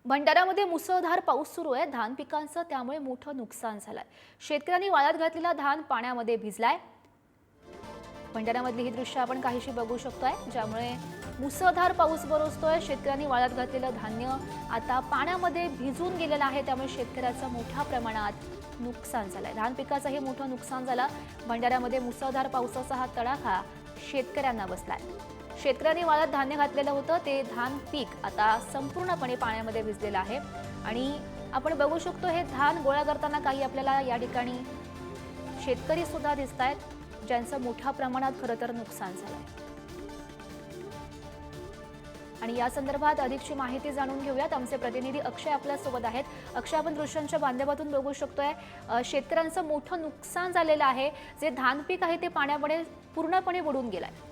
भंडाऱ्यामध्ये मुसळधार पाऊस सुरू आहे। धान पिकांचं त्यामुळे मोठं नुकसान झालंय। शेतकऱ्यांनी वाळत घातलेला धान पाण्यामध्ये भिजलाय। भंडाऱ्यामधली ही दृश्य आपण काहीशी बघू शकतोय, ज्यामुळे मुसळधार पाऊस बरसतोय। शेतकऱ्यांनी वाळत घातलेलं धान्य आता पाण्यामध्ये भिजून गेलेलं आहे, त्यामुळे शेतकऱ्याचं मोठ्या प्रमाणात नुकसान झालंय। धान पिकाचंही मोठं नुकसान झालं। भंडाऱ्यामध्ये मुसळधार पावसाचा हा तडाखा शेतकऱ्यांना बसलाय। शेतकऱ्यांनी वाळत धान्य घातलेलं होतं, ते धान पीक आता संपूर्णपणे पाण्यामध्ये भिजलेलं आहे आणि आपण बघू शकतो हे धान गोळा करताना काही आपल्याला या ठिकाणी शेतकरी सुद्धा दिसतायत, ज्यांचं मोठ्या प्रमाणात खरं तर नुकसान झालंय। आणि या संदर्भात अधिकची माहिती जाणून घेऊयात। आमचे प्रतिनिधी अक्षय आपल्या सोबत आहेत। अक्षय, आपण दृश्यांच्या माध्यमातून बघू शकतोय शेतकऱ्यांचं मोठं नुकसान झालेलं आहे। जे धान पीक आहे ते पाण्यामध्ये पूर्णपणे बुडून गेलंय।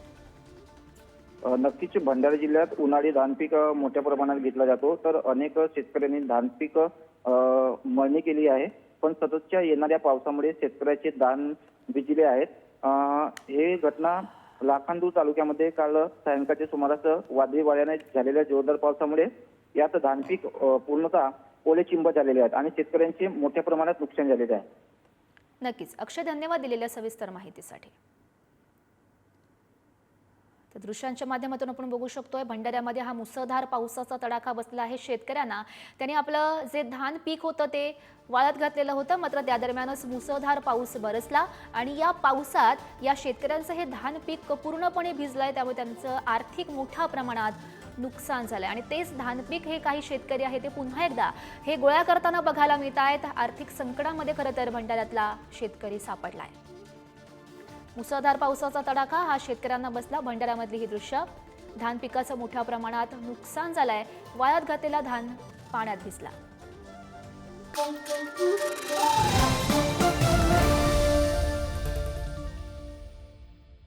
नक्कीच भंडारा जिल्ह्यात उन्हाळी धान पीक मोठ्या प्रमाणात घेतला जातो, तर अनेक शेतकऱ्यांनी धान पीक मळणी केली आहे, पण सततच्या येणाऱ्या पावसामुळे शेतकऱ्याचे धान भिजले आहेत। हे घटना लाखांदूर तालुक्यामध्ये काल सायंकाळच्या सुमारास वादळी वाऱ्याने झालेल्या जोरदार पावसामुळे यात धान पीक पूर्णतः ओले चिंब झालेले आहेत आणि शेतकऱ्यांचे मोठ्या प्रमाणात नुकसान झालेले आहे। नक्कीच अक्षय, धन्यवाद दिलेल्या सविस्तर माहितीसाठी। तर दृश्यांच्या माध्यमातून आपण बघू शकतोय भंडाऱ्यामध्ये हा मुसळधार पावसाचा तडाखा बसला आहे। शेतकऱ्यांना त्यांनी आपलं जे धान पीक होतं ते वाळत घातलेलं होतं, मात्र त्या दरम्यानच मुसळधार पाऊस बरसला आणि या पावसात या शेतकऱ्यांचं हे धान पीक पूर्णपणे भिजलंय, त्यामुळे त्यांचं आर्थिक मोठ्या प्रमाणात नुकसान झालंय आणि तेच धान पीक हे काही शेतकरी आहे ते पुन्हा एकदा हे गोळा करताना बघायला मिळत आहेत। आर्थिक संकटामध्ये खरं तर भंडाऱ्यातला शेतकरी सापडलाय। मुसळधार पावसाचा तडाखा हा शेतकऱ्यांना बसला। भंडाऱ्यामधली ही दृश्य, धान पिकाचं मोठ्या प्रमाणात नुकसान झालंय। वाळत घातलेला धान पाण्यात भिजला।